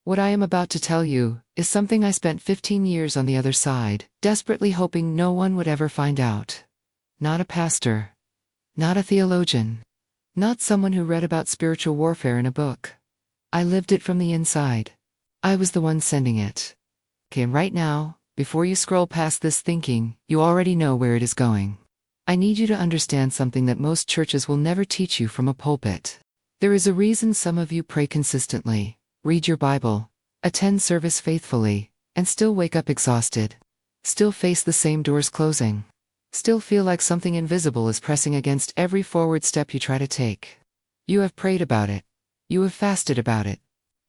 What I am about to tell you is something I spent 15 years on the other side, desperately hoping no one would ever find out. Not a pastor. Not a theologian. Not someone who read about spiritual warfare in a book. I lived it from the inside. I was the one sending it. Okay, and right now, before you scroll past this thinking, you already know where it is going. I need you to understand something that most churches will never teach you from a pulpit. There is a reason some of you pray consistently, read your Bible, attend service faithfully, and still wake up exhausted. Still face the same doors closing. Still feel like something invisible is pressing against every forward step you try to take. You have prayed about it. You have fasted about it.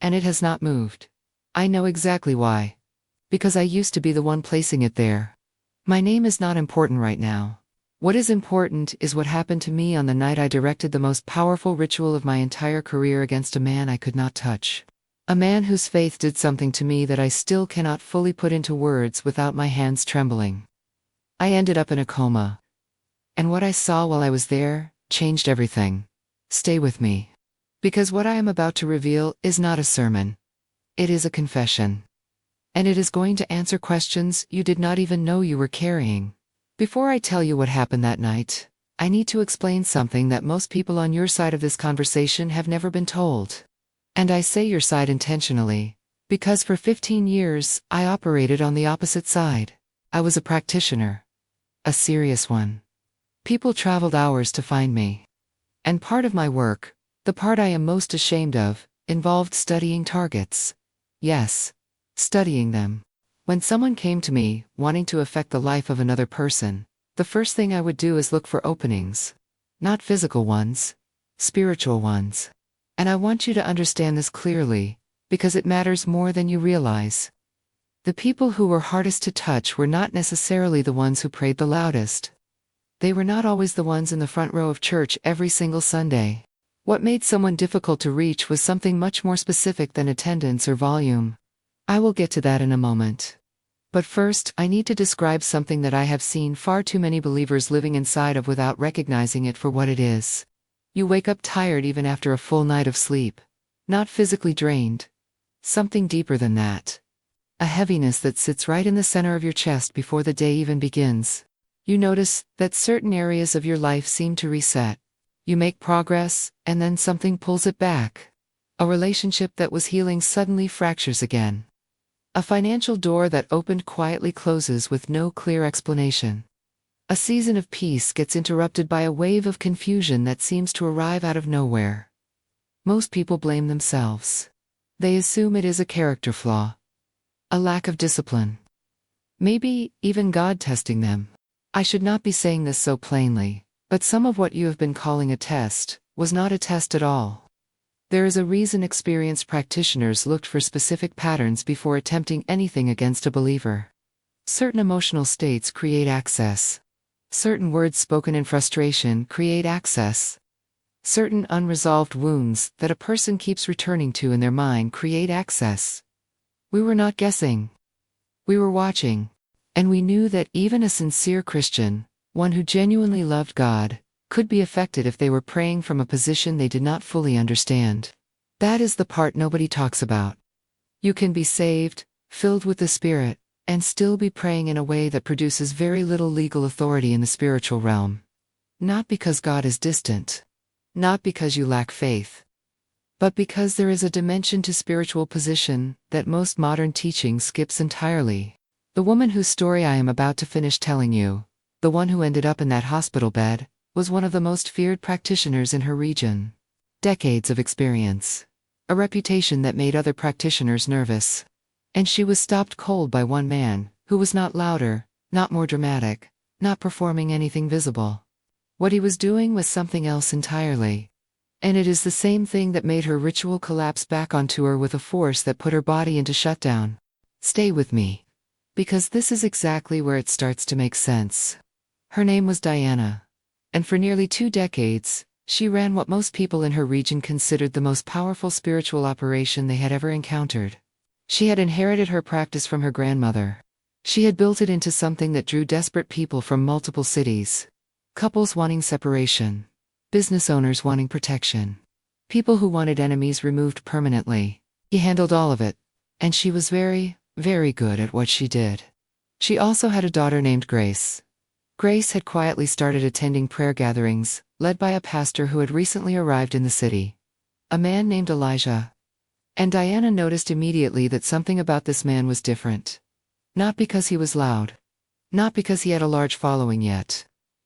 And it has not moved. I know exactly why. Because I used to be the one placing it there. My name is not important right now. What is important is what happened to me on the night I directed the most powerful ritual of my entire career against a man I could not touch. A man whose faith did something to me that I still cannot fully put into words without my hands trembling. I ended up in a coma. And what I saw while I was there changed everything. Stay with me. Because what I am about to reveal is not a sermon. It is a confession. And it is going to answer questions you did not even know you were carrying. Before I tell you what happened that night, I need to explain something that most people on your side of this conversation have never been told. And I say your side intentionally, because for 15 years, I operated on the opposite side. I was a practitioner. A serious one. People traveled hours to find me. And part of my work, the part I am most ashamed of, involved studying targets. Yes, studying them. When someone came to me, wanting to affect the life of another person, the first thing I would do is look for openings. Not physical ones, spiritual ones. And I want you to understand this clearly, because it matters more than you realize. The people who were hardest to touch were not necessarily the ones who prayed the loudest. They were not always the ones in the front row of church every single Sunday. What made someone difficult to reach was something much more specific than attendance or volume. I will get to that in a moment. But first, I need to describe something that I have seen far too many believers living inside of without recognizing it for what it is. You wake up tired even after a full night of sleep. Not physically drained. Something deeper than that. A heaviness that sits right in the center of your chest before the day even begins. You notice that certain areas of your life seem to reset. You make progress, and then something pulls it back. A relationship that was healing suddenly fractures again. A financial door that opened quietly closes with no clear explanation. A season of peace gets interrupted by a wave of confusion that seems to arrive out of nowhere. Most people blame themselves. They assume it is a character flaw. A lack of discipline. Maybe even God testing them. I should not be saying this so plainly, but some of what you have been calling a test was not a test at all. There is a reason experienced practitioners looked for specific patterns before attempting anything against a believer. Certain emotional states create access. Certain words spoken in frustration create access. Certain unresolved wounds that a person keeps returning to in their mind create access. We were not guessing. We were watching. And we knew that even a sincere Christian, one who genuinely loved God, could be affected if they were praying from a position they did not fully understand. That is the part nobody talks about. You can be saved, filled with the Spirit, and still be praying in a way that produces very little legal authority in the spiritual realm. Not because God is distant. Not because you lack faith. But because there is a dimension to spiritual position that most modern teaching skips entirely. The woman whose story I am about to finish telling you, the one who ended up in that hospital bed, was one of the most feared practitioners in her region. Decades of experience. A reputation that made other practitioners nervous. And she was stopped cold by one man, who was not louder, not more dramatic, not performing anything visible. What he was doing was something else entirely. And it is the same thing that made her ritual collapse back onto her with a force that put her body into shutdown. Stay with me. Because this is exactly where it starts to make sense. Her name was Diana. And for nearly 2 decades, she ran what most people in her region considered the most powerful spiritual operation they had ever encountered. She had inherited her practice from her grandmother. She had built it into something that drew desperate people from multiple cities. Couples wanting separation. Business owners wanting protection. People who wanted enemies removed permanently. He handled all of it, And she was very, very good at what she did. She also had a daughter named Grace. Grace had quietly started attending prayer gatherings, led by a pastor who had recently arrived in the city, a man named Elijah. And Diana noticed immediately that something about this man was different. Not because he was loud. Not because he had a large following yet.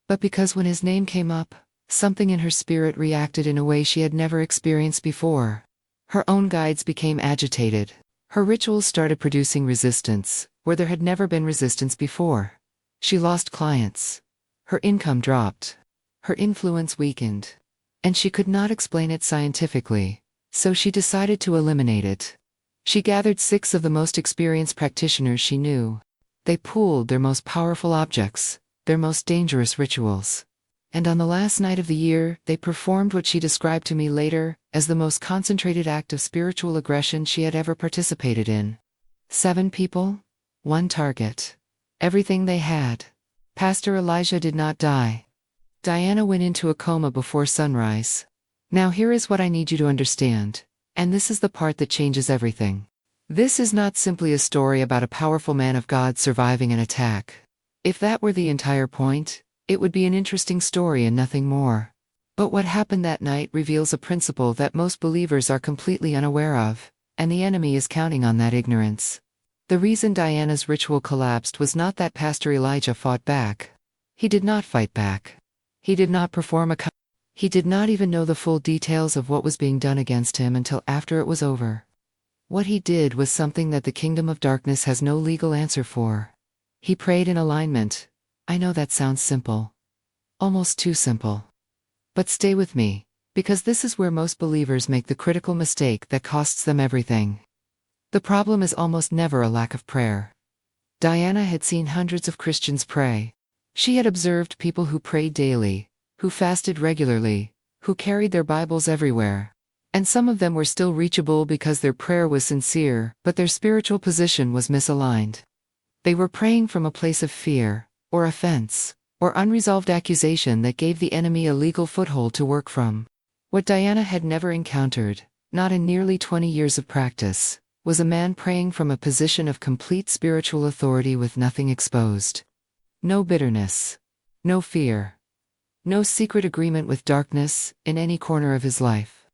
But because when his name came up, something in her spirit reacted in a way she had never experienced before. Her own guides became agitated. Her rituals started producing resistance, where there had never been resistance before. She lost clients. Her income dropped. Her influence weakened. And she could not explain it scientifically, so she decided to eliminate it. She gathered 6 of the most experienced practitioners she knew. They pooled their most powerful objects, their most dangerous rituals. And on the last night of the year, they performed what she described to me later as the most concentrated act of spiritual aggression she had ever participated in. 7 people, 1 target. Everything they had. Pastor Elijah did not die. Diana went into a coma before sunrise. Now here is what I need you to understand, and this is the part that changes everything. This is not simply a story about a powerful man of God surviving an attack. If that were the entire point, it would be an interesting story and nothing more. But what happened that night reveals a principle that most believers are completely unaware of, and the enemy is counting on that ignorance. The reason Diana's ritual collapsed was not that Pastor Elijah fought back. He did not fight back. He did not perform a He did not even know the full details of what was being done against him until after it was over. What he did was something that the kingdom of darkness has no legal answer for. He prayed in alignment. I know that sounds simple. Almost too simple. But stay with me, because this is where most believers make the critical mistake that costs them everything. The problem is almost never a lack of prayer. Diana had seen hundreds of Christians pray. She had observed people who prayed daily, who fasted regularly, who carried their Bibles everywhere. And some of them were still reachable because their prayer was sincere, but their spiritual position was misaligned. They were praying from a place of fear, or offense, or unresolved accusation that gave the enemy a legal foothold to work from. What Diana had never encountered, not in nearly 20 years of practice, was a man praying from a position of complete spiritual authority with nothing exposed. No bitterness. No fear. No secret agreement with darkness in any corner of his life.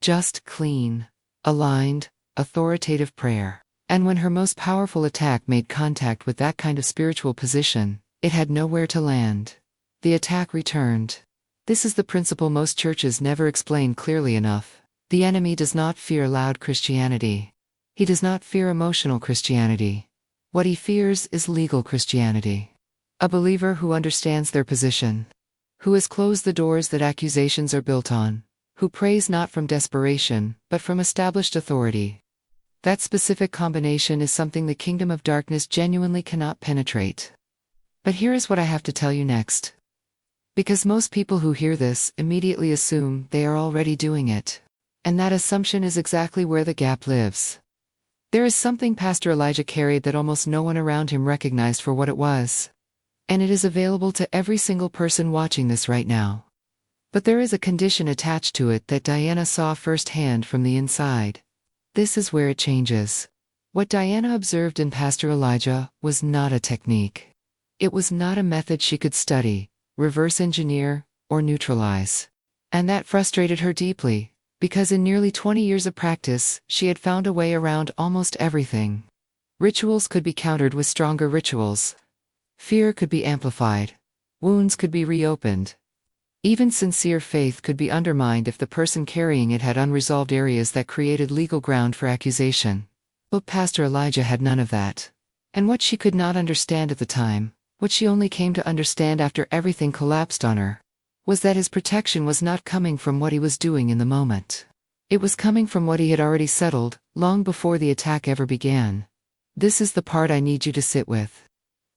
Just clean, aligned, authoritative prayer. And when her most powerful attack made contact with that kind of spiritual position, it had nowhere to land. The attack returned. This is the principle most churches never explain clearly enough. The enemy does not fear loud Christianity. He does not fear emotional Christianity. What he fears is legal Christianity. A believer who understands their position. Who has closed the doors that accusations are built on. Who prays not from desperation, but from established authority. That specific combination is something the kingdom of darkness genuinely cannot penetrate. But here is what I have to tell you next. Because most people who hear this immediately assume they are already doing it. And that assumption is exactly where the gap lives. There is something Pastor Elijah carried that almost no one around him recognized for what it was. And it is available to every single person watching this right now. But there is a condition attached to it that Diana saw firsthand from the inside. This is where it changes. What Diana observed in Pastor Elijah was not a technique. It was not a method she could study, reverse engineer, or neutralize. And that frustrated her deeply, because in nearly 20 years of practice, she had found a way around almost everything. Rituals could be countered with stronger rituals. Fear could be amplified. Wounds could be reopened. Even sincere faith could be undermined if the person carrying it had unresolved areas that created legal ground for accusation. But Pastor Elijah had none of that. And what she could not understand at the time, what she only came to understand after everything collapsed on her, was that his protection was not coming from what he was doing in the moment. It was coming from what he had already settled, long before the attack ever began. This is the part I need you to sit with.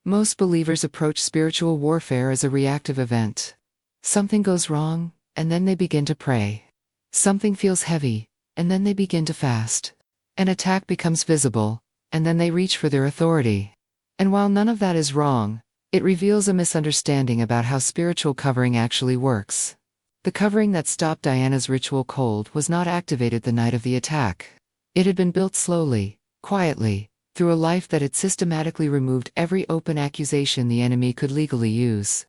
Most believers approach spiritual warfare as a reactive event. Something goes wrong, and then they begin to pray. Something feels heavy, and then they begin to fast. An attack becomes visible, and then they reach for their authority. And while none of that is wrong, it reveals a misunderstanding about how spiritual covering actually works. The covering that stopped Diana's ritual cold was not activated the night of the attack. It had been built slowly, quietly, through a life that had systematically removed every open accusation the enemy could legally use.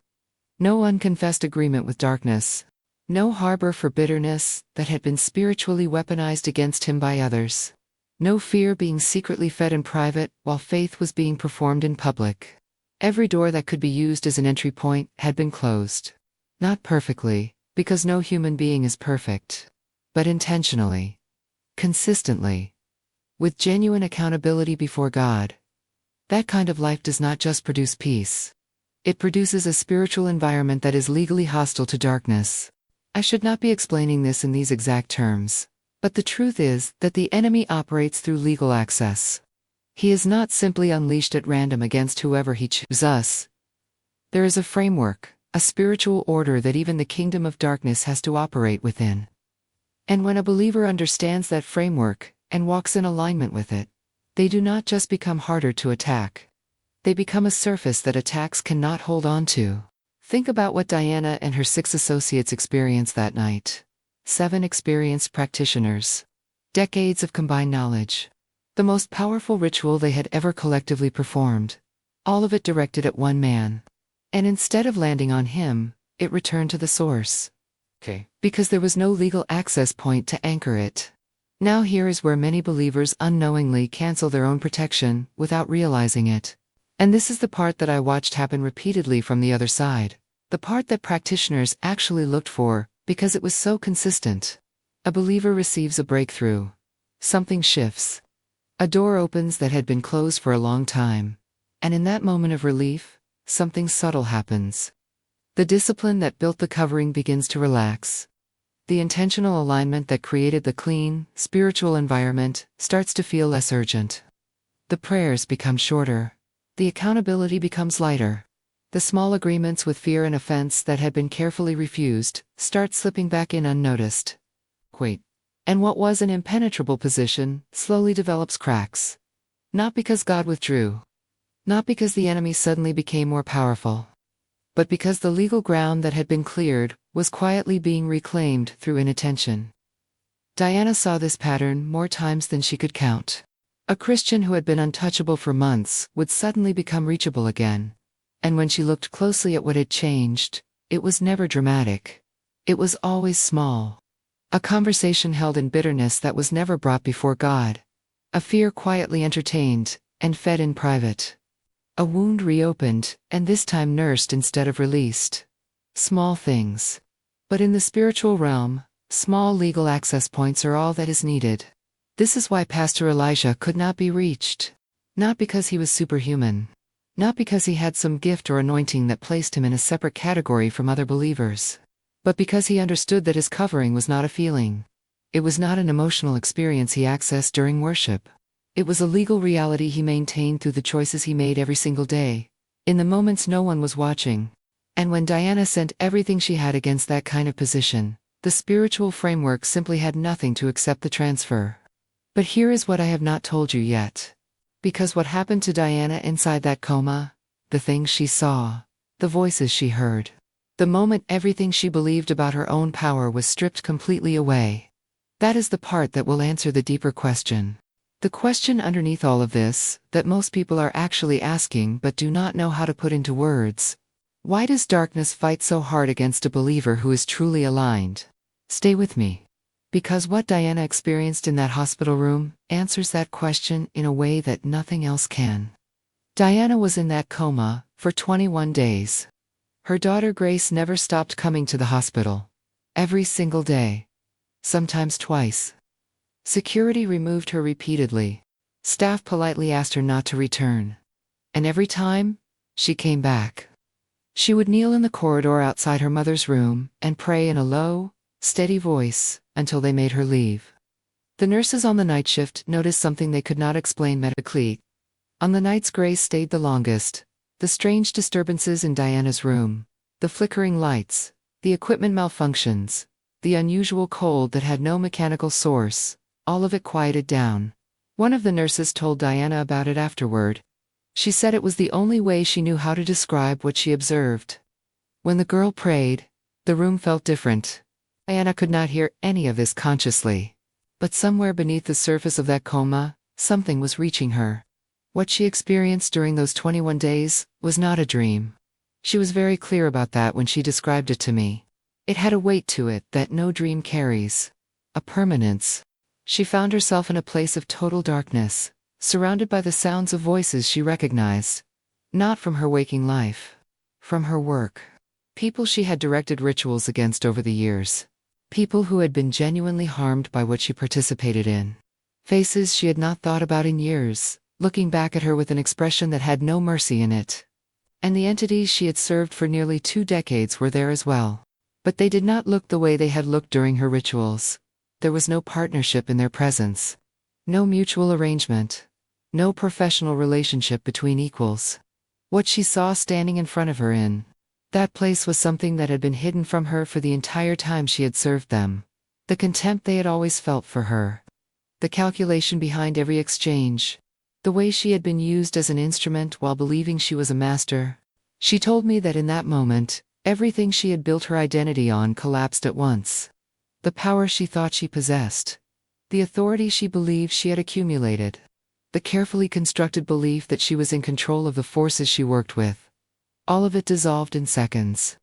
No unconfessed agreement with darkness. No harbor for bitterness that had been spiritually weaponized against him by others. No fear being secretly fed in private while faith was being performed in public. Every door that could be used as an entry point had been closed. Not perfectly, because no human being is perfect, but intentionally, consistently, with genuine accountability before God. That kind of life does not just produce peace. It produces a spiritual environment that is legally hostile to darkness. I should not be explaining this in these exact terms, but the truth is that the enemy operates through legal access. He is not simply unleashed at random against whoever he chooses. There is a framework, a spiritual order that even the kingdom of darkness has to operate within. And when a believer understands that framework and walks in alignment with it, they do not just become harder to attack. They become a surface that attacks cannot hold on to. Think about what Diana and her 6 associates experienced that night. 7 experienced practitioners. Decades of combined knowledge. The most powerful ritual they had ever collectively performed. All of it directed at one man. And instead of landing on him, it returned to the source. Because there was no legal access point to anchor it. Now here is where many believers unknowingly cancel their own protection without realizing it. And this is the part that I watched happen repeatedly from the other side. The part that practitioners actually looked for, because it was so consistent. A believer receives a breakthrough. Something shifts. A door opens that had been closed for a long time. And in that moment of relief, something subtle happens. The discipline that built the covering begins to relax. The intentional alignment that created the clean, spiritual environment starts to feel less urgent. The prayers become shorter. The accountability becomes lighter. The small agreements with fear and offense that had been carefully refused start slipping back in unnoticed. And what was an impenetrable position slowly develops cracks. Not because God withdrew. Not because the enemy suddenly became more powerful. But because the legal ground that had been cleared was quietly being reclaimed through inattention. Diana saw this pattern more times than she could count. A Christian who had been untouchable for months would suddenly become reachable again. And when she looked closely at what had changed, it was never dramatic. It was always small. A conversation held in bitterness that was never brought before God. A fear quietly entertained and fed in private. A wound reopened, and this time nursed instead of released. Small things. But in the spiritual realm, small legal access points are all that is needed. This is why Pastor Elijah could not be reached. Not because he was superhuman. Not because he had some gift or anointing that placed him in a separate category from other believers. But because he understood that his covering was not a feeling. It was not an emotional experience he accessed during worship. It was a legal reality he maintained through the choices he made every single day, in the moments no one was watching. And when Diana sent everything she had against that kind of position, the spiritual framework simply had nothing to accept the transfer. But here is what I have not told you yet. Because what happened to Diana inside that coma, the things she saw, the voices she heard, the moment everything she believed about her own power was stripped completely away. That is the part that will answer the deeper question. The question underneath all of this, that most people are actually asking but do not know how to put into words. Why does darkness fight so hard against a believer who is truly aligned? Stay with me. Because what Diana experienced in that hospital room answers that question in a way that nothing else can. Diana was in that coma for 21 days. Her daughter Grace never stopped coming to the hospital. Every single day. Sometimes twice. Security removed her repeatedly. Staff politely asked her not to return. And every time, she came back. She would kneel in the corridor outside her mother's room and pray in a low, steady voice until they made her leave. The nurses on the night shift noticed something they could not explain medically. On the nights Grace stayed the longest, the strange disturbances in Diana's room, the flickering lights, the equipment malfunctions, the unusual cold that had no mechanical source, all of it quieted down. One of the nurses told Diana about it afterward. She said it was the only way she knew how to describe what she observed. When the girl prayed, the room felt different. Diana could not hear any of this consciously. But somewhere beneath the surface of that coma, Something was reaching her. What she experienced during those 21 days was not a dream. She was very clear about that when she described it to me. It had a weight to it that no dream carries. A permanence. She found herself in a place of total darkness, surrounded by the sounds of voices she recognized. Not from her waking life. From her work. People she had directed rituals against over the years. People who had been genuinely harmed by what she participated in. Faces she had not thought about in years, looking back at her with an expression that had no mercy in it. And the entities she had served for nearly 2 decades were there as well. But they did not look the way they had looked during her rituals. There was no partnership in their presence. No mutual arrangement. No professional relationship between equals. What she saw standing in front of her in that place was something that had been hidden from her for the entire time she had served them. The contempt they had always felt for her. The calculation behind every exchange. The way she had been used as an instrument while believing she was a master. She told me that in that moment, everything she had built her identity on collapsed at once. The power she thought she possessed. The authority she believed she had accumulated. The carefully constructed belief that she was in control of the forces she worked with. All of it dissolved in seconds.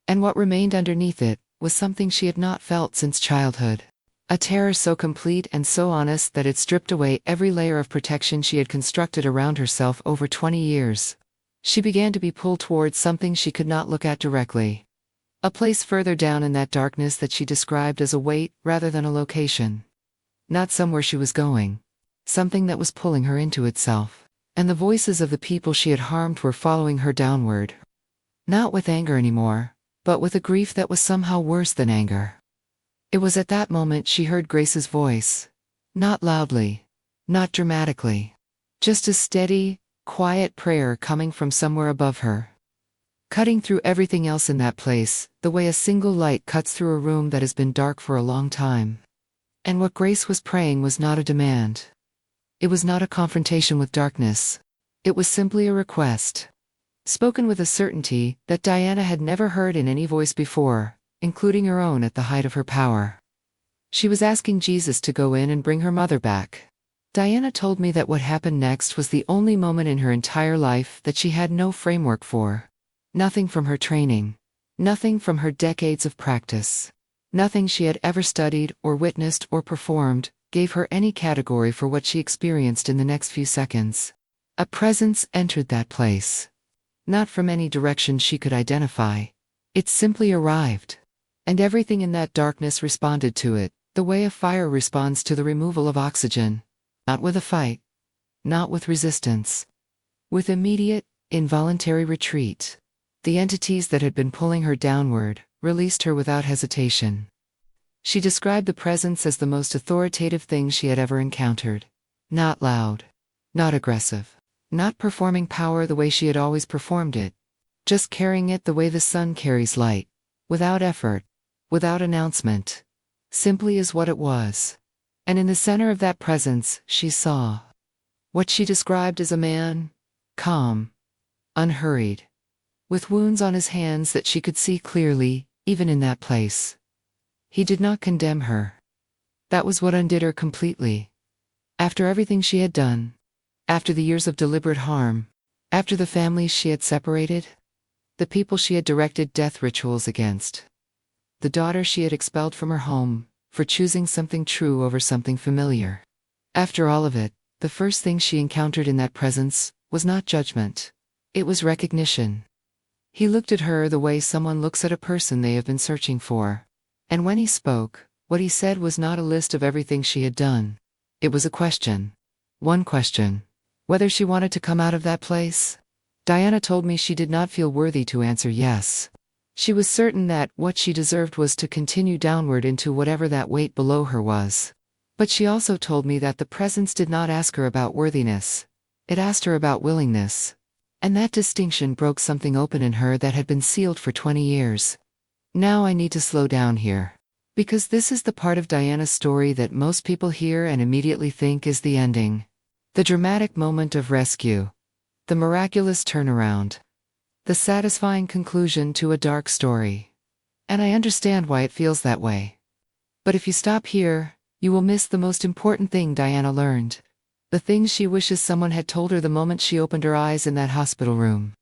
And what remained underneath it was something she had not felt since childhood. A terror so complete and so honest that it stripped away every layer of protection she had constructed around herself over 20 years. She began to be pulled towards something she could not look at directly. A place further down in that darkness that she described as a weight rather than a location. Not somewhere she was going. Something that was pulling her into itself. And the voices of the people she had harmed were following her downward. Not with anger anymore, but with a grief that was somehow worse than anger. It was at that moment she heard Grace's voice. Not loudly. Not dramatically. Just a steady, quiet prayer coming from somewhere above her. Cutting through everything else in that place, the way a single light cuts through a room that has been dark for a long time. And what Grace was praying was not a demand. It was not a confrontation with darkness. It was simply a request. Spoken with a certainty that Diana had never heard in any voice before, including her own at the height of her power. She was asking Jesus to go in and bring her mother back. Diana told me that what happened next was the only moment in her entire life that she had no framework for. Nothing from her training. Nothing from her decades of practice. Nothing she had ever studied or witnessed or performed gave her any category for what she experienced in the next few seconds. A presence entered that place. Not from any direction she could identify. It simply arrived. And everything in that darkness responded to it, the way a fire responds to the removal of oxygen. Not with a fight. Not with resistance. With immediate, involuntary retreat. The entities that had been pulling her downward released her without hesitation. She described the presence as the most authoritative thing she had ever encountered. Not loud. Not aggressive. Not performing power the way she had always performed it. Just carrying it the way the sun carries light. Without effort. Without announcement. Simply as what it was. And in the center of that presence, she saw what she described as a man, calm, unhurried, with wounds on his hands that she could see clearly, even in that place. He did not condemn her. That was what undid her completely. After everything she had done, after the years of deliberate harm, after the families she had separated, the people she had directed death rituals against, the daughter she had expelled from her home, for choosing something true over something familiar. After all of it, the first thing she encountered in that presence was not judgment. It was recognition. He looked at her the way someone looks at a person they have been searching for. And when he spoke, what he said was not a list of everything she had done. It was a question. One question. Whether she wanted to come out of that place? Diana told me she did not feel worthy to answer yes. She was certain that what she deserved was to continue downward into whatever that weight below her was. But she also told me that the presence did not ask her about worthiness. It asked her about willingness. And that distinction broke something open in her that had been sealed for 20 years. Now I need to slow down here. Because this is the part of Diana's story that most people hear and immediately think is the ending. The dramatic moment of rescue. The miraculous turnaround. The satisfying conclusion to a dark story. And I understand why it feels that way. But if you stop here, you will miss the most important thing Diana learned. The things she wishes someone had told her the moment she opened her eyes in that hospital room.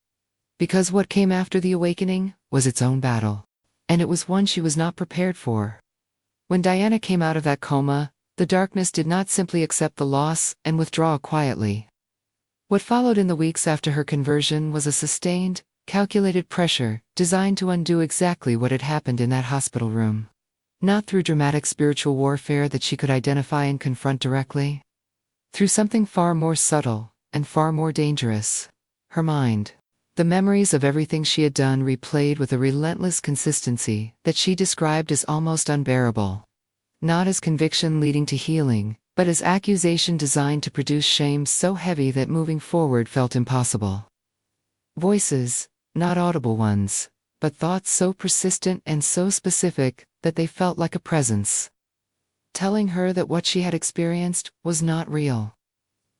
Because what came after the awakening was its own battle. And it was one she was not prepared for. When Diana came out of that coma, the darkness did not simply accept the loss and withdraw quietly. What followed in the weeks after her conversion was a sustained, calculated pressure designed to undo exactly what had happened in that hospital room. Not through dramatic spiritual warfare that she could identify and confront directly. Through something far more subtle and far more dangerous. Her mind. The memories of everything she had done replayed with a relentless consistency that she described as almost unbearable. Not as conviction leading to healing, but as accusation designed to produce shame so heavy that moving forward felt impossible. Voices, not audible ones, but thoughts so persistent and so specific that they felt like a presence. Telling her that what she had experienced was not real.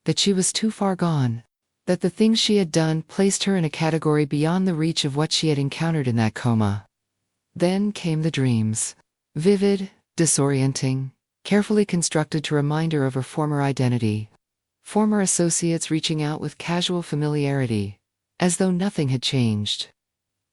That she was too far gone. That the things she had done placed her in a category beyond the reach of what she had encountered in that coma. Then came the dreams. Vivid, disorienting, carefully constructed to remind her of her former identity. Former associates reaching out with casual familiarity, as though nothing had changed.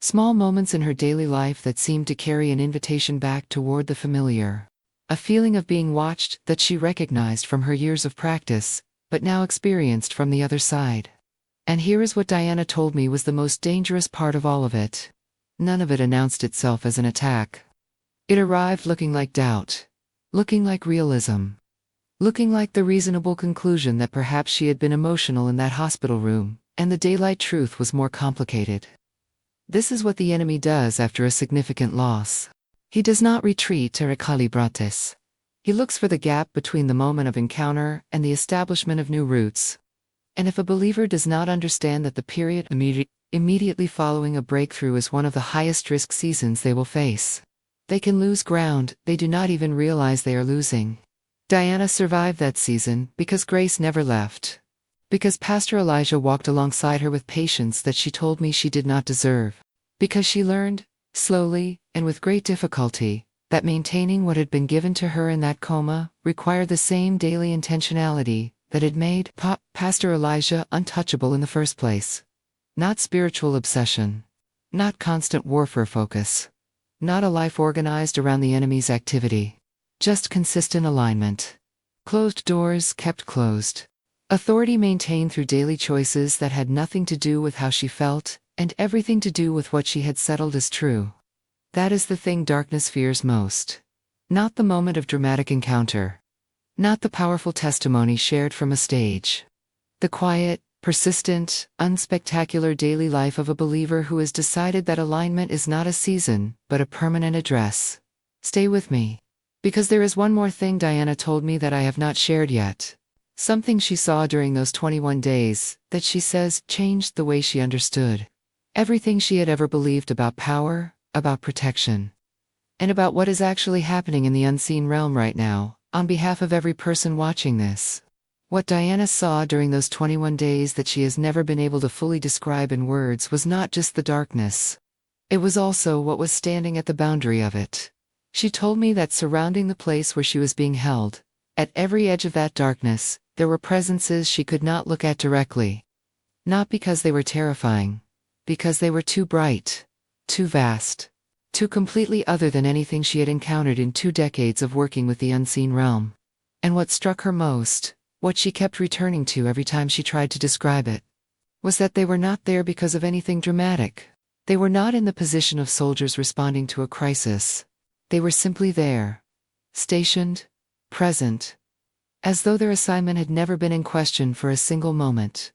Small moments in her daily life that seemed to carry an invitation back toward the familiar. A feeling of being watched that she recognized from her years of practice, but now experienced from the other side. And here is what Diana told me was the most dangerous part of all of it. None of it announced itself as an attack. It arrived looking like doubt. Looking like realism. Looking like the reasonable conclusion that perhaps she had been emotional in that hospital room, and the daylight truth was more complicated. This is what the enemy does after a significant loss. He does not retreat or recalibrates. He looks for the gap between the moment of encounter and the establishment of new roots. And if a believer does not understand that the period immediately following a breakthrough is one of the highest risk seasons they will face, they can lose ground they do not even realize they are losing. Diana survived that season because grace never left. Because Pastor Elijah walked alongside her with patience that she told me she did not deserve. Because she learned, slowly, and with great difficulty, that maintaining what had been given to her in that coma required the same daily intentionality that had made Pastor Elijah untouchable in the first place. Not spiritual obsession. Not constant warfare focus. Not a life organized around the enemy's activity. Just consistent alignment. Closed doors kept closed. Authority maintained through daily choices that had nothing to do with how she felt, and everything to do with what she had settled as true. That is the thing darkness fears most. Not the moment of dramatic encounter. Not the powerful testimony shared from a stage. The quiet, persistent, unspectacular daily life of a believer who has decided that alignment is not a season, but a permanent address. Stay with me. Because there is one more thing Diana told me that I have not shared yet. Something she saw during those 21 days, that she says changed the way she understood. Everything she had ever believed about power, about protection. And about what is actually happening in the unseen realm right now, on behalf of every person watching this. What Diana saw during those 21 days that she has never been able to fully describe in words was not just the darkness. It was also what was standing at the boundary of it. She told me that surrounding the place where she was being held, at every edge of that darkness, there were presences she could not look at directly. Not because they were terrifying. Because they were too bright. Too vast. Too completely other than anything she had encountered in 2 decades of working with the unseen realm. And what struck her most, what she kept returning to every time she tried to describe it, was that they were not there because of anything dramatic. They were not in the position of soldiers responding to a crisis. They were simply there. Stationed. Present. As though their assignment had never been in question for a single moment.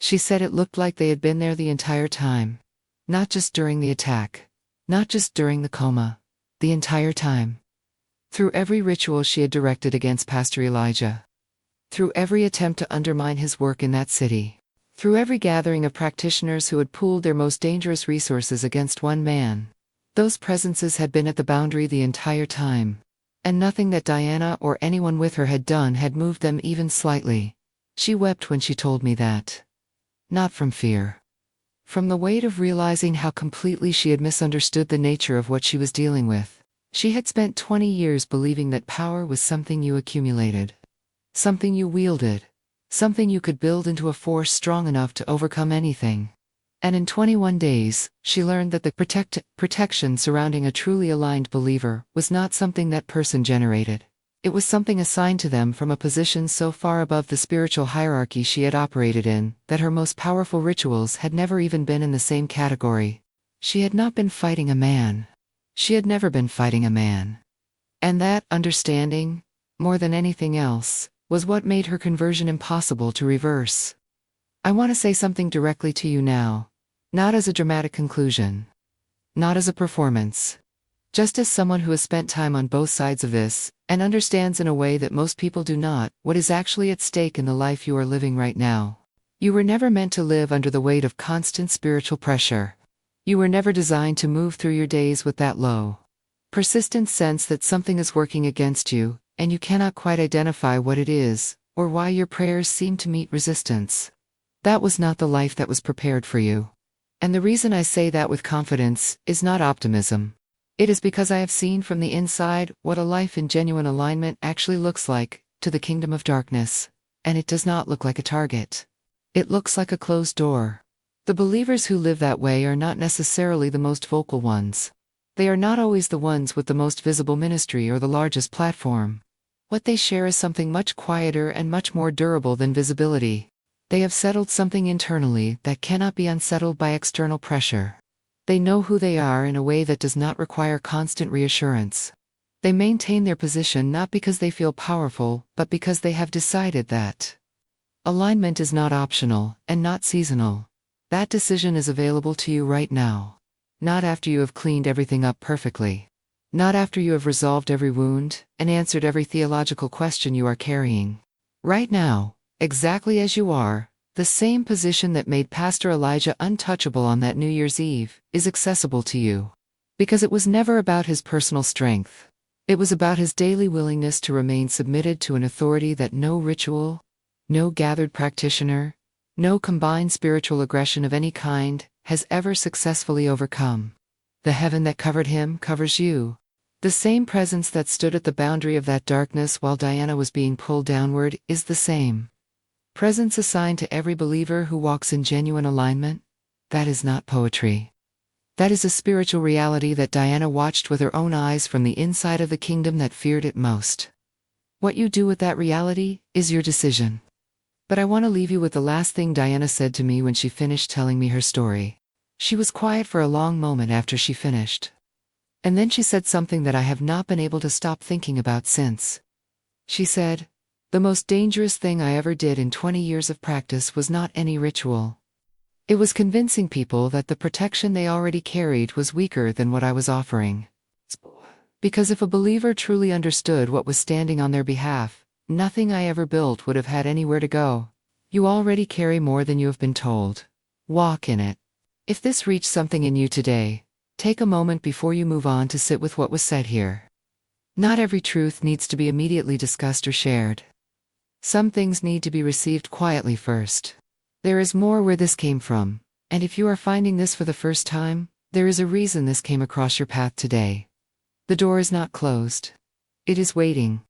She said it looked like they had been there the entire time. Not just during the attack. Not just during the coma. The entire time. Through every ritual she had directed against Pastor Elijah. Through every attempt to undermine his work in that city. Through every gathering of practitioners who had pooled their most dangerous resources against one man. Those presences had been at the boundary the entire time. And nothing that Diana or anyone with her had done had moved them even slightly. She wept when she told me that. Not from fear. From the weight of realizing how completely she had misunderstood the nature of what she was dealing with. She had spent 20 years believing that power was something you accumulated. Something you wielded. something you could build into a force strong enough to overcome anything. And in 21 days, she learned that the protection surrounding a truly aligned believer was not something that person generated. It was something assigned to them from a position so far above the spiritual hierarchy she had operated in, that her most powerful rituals had never even been in the same category. She had not been fighting a man. She had never been fighting a man. And that understanding, more than anything else, was what made her conversion impossible to reverse. I want to say something directly to you now. Not as a dramatic conclusion. Not as a performance. Just as someone who has spent time on both sides of this, and understands in a way that most people do not, what is actually at stake in the life you are living right now. You were never meant to live under the weight of constant spiritual pressure. You were never designed to move through your days with that low, persistent sense that something is working against you, and you cannot quite identify what it is, or why your prayers seem to meet resistance. That was not the life that was prepared for you. And the reason I say that with confidence is not optimism. It is because I have seen from the inside what a life in genuine alignment actually looks like, to the kingdom of darkness. And it does not look like a target. It looks like a closed door. The believers who live that way are not necessarily the most vocal ones. They are not always the ones with the most visible ministry or the largest platform. What they share is something much quieter and much more durable than visibility. They have settled something internally that cannot be unsettled by external pressure. They know who they are in a way that does not require constant reassurance. They maintain their position not because they feel powerful, but because they have decided that alignment is not optional and not seasonal. That decision is available to you right now. Not after you have cleaned everything up perfectly. Not after you have resolved every wound and answered every theological question you are carrying. Right now, exactly as you are, the same position that made Pastor Elijah untouchable on that New Year's Eve is accessible to you. Because it was never about his personal strength. It was about his daily willingness to remain submitted to an authority that no ritual, no gathered practitioner, no combined spiritual aggression of any kind has ever successfully overcome. The heaven that covered him covers you. The same presence that stood at the boundary of that darkness while Diana was being pulled downward is the same presence assigned to every believer who walks in genuine alignment. That is not poetry. That is a spiritual reality that Diana watched with her own eyes from the inside of the kingdom that feared it most. What you do with that reality is your decision. But I want to leave you with the last thing Diana said to me when she finished telling me her story. She was quiet for a long moment after she finished. And then she said something that I have not been able to stop thinking about since. She said, "The most dangerous thing I ever did in 20 years of practice was not any ritual. It was convincing people that the protection they already carried was weaker than what I was offering. Because if a believer truly understood what was standing on their behalf, nothing I ever built would have had anywhere to go. You already carry more than you have been told. Walk in it." If this reached something in you today, take a moment before you move on to sit with what was said here. Not every truth needs to be immediately discussed or shared. Some things need to be received quietly first. There is more where this came from, and if you are finding this for the first time, there is a reason this came across your path today. The door is not closed. It is waiting.